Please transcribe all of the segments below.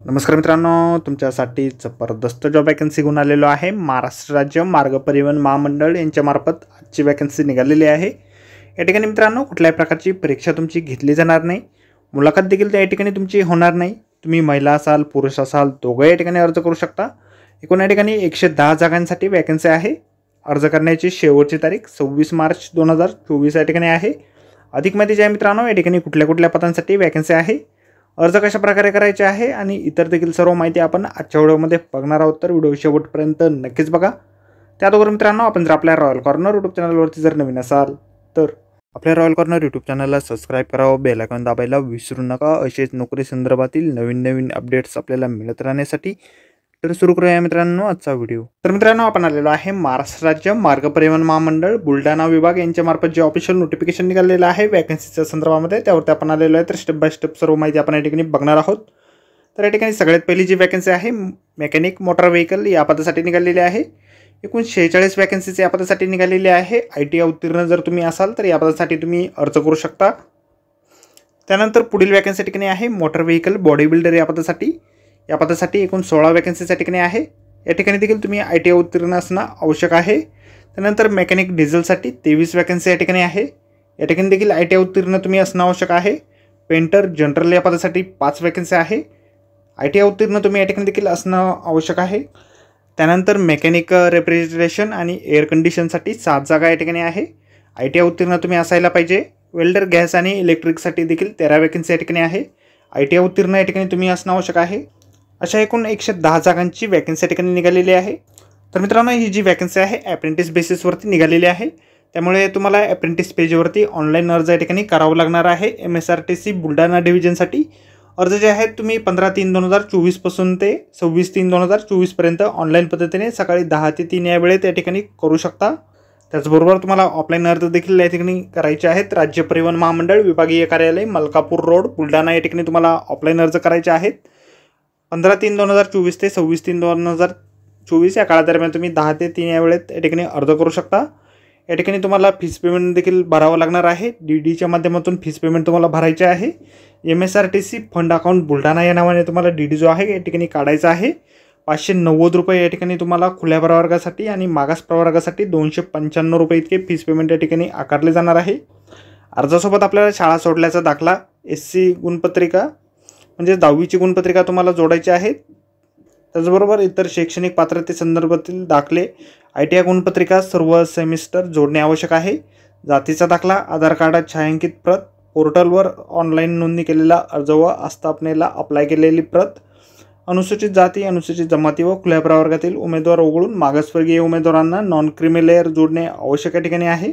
नमस्कार मित्रांनो, तुमच्यासाठी जबरदस्त जॉब वॅकन्सी घेऊन आलेलो आहे। महाराष्ट्र राज्य मार्ग परिवहन महामंडळ यांच्यामार्फत आजची वॅकन्सी निघालेली आहे। या ठिकाणी मित्रांनो कुठल्याही प्रकारची परीक्षा तुमची घेतली जाणार नाही, मुलाखत देखील त्या ठिकाणी तुमची होणार नाही। तुम्ही महिला असाल पुरुष असाल दोघे या ठिकाणी अर्ज करू शकता। एकूण या ठिकाणी 110 जागांसाठी वॅकन्सी आहे। अर्ज करण्याची शेवटची तारीख 26 मार्च 2024 या ठिकाणी आहे। अधिक माहिती जी आहे मित्रांनो, या ठिकाणी कुठल्या पदांसाठी वॅकन्सी आहे, अर्ज कशा प्रकारे करायचे आहे आणि इतर देखील सर्व माहिती आपण आजच्या व्हिडिओमध्ये बघणार आहोत। तर व्हिडिओ शेवटपर्यंत नक्कीच बघा। त्याचबरोबर मित्रांनो, आपण जर आपल्या रॉयल कॉर्नर यूट्यूब चॅनलवरती जर नवीन असाल तर आपल्या रॉयल कॉर्नर यूट्यूब चॅनलला सबस्क्राइब करावं, बेल आयकॉन दाबायला विसरू नका। असेच नोकरी संदर्भातील नवीन अपडेट्स आपल्याला मिळत राहण्यासाठी। तर सुरू करूया मित्रांनो आजचा व्हिडिओ। तर मित्रांनो, आपण आलेलो आहे महाराष्ट्र राज्य मार्ग परिवहन महामंडळ बुलढाणा विभाग यांच्यामार्फत जे ऑफिशियल नोटिफिकेशन निघालेलं आहे वॅकन्सीच्या संदर्भामध्ये, त्यावरती आपण आलेलो आहे। तर स्टेप बाय स्टेप सर्व माहिती आपण या ठिकाणी बघणार आहोत। तर या ठिकाणी सगळ्यात पहिली जी वॅकन्सी आहे मेकॅनिक मोटार व्हेकल या पदासाठी निघालेली आहे। एकूण 46 वॅकन्सीज या पदासाठी निघालेली आहे। ITI उत्तीर्ण जर तुम्ही असाल तर या पदासाठी तुम्ही अर्ज करू शकता। त्यानंतर पुढील वॅकन्सी ठिकाणी आहे मोटार व्हेकल बॉडी बिल्डर या पदासाठी एकूण 16 वॅकन्सीच्या ठिकाणी आहे। या ठिकाणी देखील तुम्ही ITI उत्तीर्ण असणं आवश्यक आहे। त्यानंतर मेकॅनिक डिझेलसाठी 23 वॅकन्सी या ठिकाणी आहे। या ठिकाणी देखील ITI उत्तीर्ण तुम्ही असणं आवश्यक आहे। पेंटर जनरल या पदासाठी 5 वॅकन्सी आहे। ITI उत्तीर्ण तुम्ही या ठिकाणी देखील असणं आवश्यक आहे। त्यानंतर मेकॅनिक रेफ्रिजरेशन आणि एअर कंडिशनसाठी 7 जागा या ठिकाणी आहे। ITI उत्तीर्ण तुम्ही असायला पाहिजे। वेल्डर गॅस आणि इलेक्ट्रिकसाठी देखील 13 वॅकन्सी या ठिकाणी आहे। ITI उत्तीर्ण या ठिकाणी तुम्ही असणं आवश्यक आहे। अशा एकूण 110 जागांची वॅकन्सी या ठिकाणी निघालेली आहे। तर मित्रांनो, ही जी वॅकन्सी आहे ॲप्रेंटिस बेसिसवरती निघालेली आहे। त्यामुळे तुम्हाला ॲप्रेंटिस पेजवरती ऑनलाईन अर्ज या ठिकाणी करावं लागणार आहे। MSRTC बुलढाणा डिव्हिजनसाठी अर्ज जे आहेत तुम्ही 15/3/2024 पासून ते 26/3/2024 पर्यंत ऑनलाईन पद्धतीने सकाळी 10 ते 3 या वेळेत या ठिकाणी करू शकता। त्याचबरोबर तुम्हाला ऑफलाईन अर्ज देखील या ठिकाणी करायचे आहेत। राज्य परिवहन महामंडळ विभागीय कार्यालय मलकापूर रोड बुलढाणा या ठिकाणी तुम्हाला ऑफलाईन अर्ज करायचे आहेत। 15/3/2024 ते 26/3/2024 या काळादरम्यान तुम्ही 10 ते 3 या वेळेत या ठिकाणी अर्ज करू शकता। या ठिकाणी तुम्हाला फीस पेमेंट देखील भरावं लागणार आहे। DDच्या माध्यमातून फीस पेमेंट तुम्हाला भरायचे आहे। MSRTC फंड अकाउंट बुलढाणा या नावाने तुम्हाला DD जो आहे या ठिकाणी काढायचा आहे। 590 रुपये या ठिकाणी तुम्हाला खुल्या प्रवर्गासाठी आणि मागास प्रवर्गासाठी 295 रुपये इतके फीस पेमेंट या ठिकाणी आकारले जाणार आहे। अर्जासोबत आपल्याला शाळा सोडल्याचा दाखला, SC गुणपत्रिका म्हणजे 10वीची गुणपत्रिका तुम्हाला जोडायची आहे। त्याचबरोबर इतर शैक्षणिक पात्रतेसंदर्भातील दाखले, ITI गुणपत्रिका सर्व सेमिस्टर जोडणे आवश्यक आहे। जातीचा दाखला, आधार कार्ड छायांकित प्रत, पोर्टलवर ऑनलाईन नोंदणी केलेला अर्ज व आस्थापनेला अप्लाय केलेली प्रत, अनुसूचित जाती अनुसूचित जमाती व खुल्या प्रवर्गातील उमेदवार वगळून मागासवर्गीय उमेदवारांना नॉन क्रिमी लेअर जोडणे आवश्यक या ठिकाणी आहे।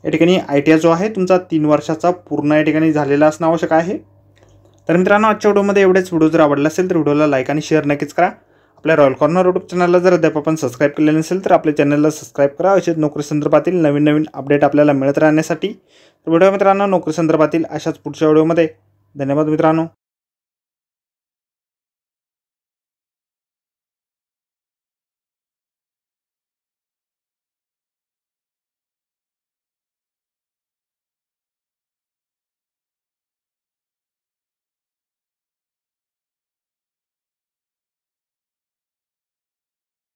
या ठिकाणी ITI जो आहे तुमचा 3 वर्षाचा पूर्ण या ठिकाणी झालेला असणं आवश्यक आहे। तर मित्रांनो, आजच्या व्हिडिओमध्ये एवढेच। व्हिडिओ जर आवडला असेल तर व्हिडिओला लाईक आणि शेअर नक्कीच करा। आपल्या रॉयल कॉर्नर यूट्यूब चॅनलला जर अद्याप आपण सबस्क्राईब केले नसेल तर आपल्या चॅनलला सबस्क्राईब करा। असेच नोकरी संदर्भातील नवीन अपडेट आपल्याला मिळत राहण्यासाठी। तर व्हिडिओ मित्रांनो, नोकरी संदर्भातील अशाच पुढच्या व्हिडिओमध्ये। धन्यवाद मित्रांनो।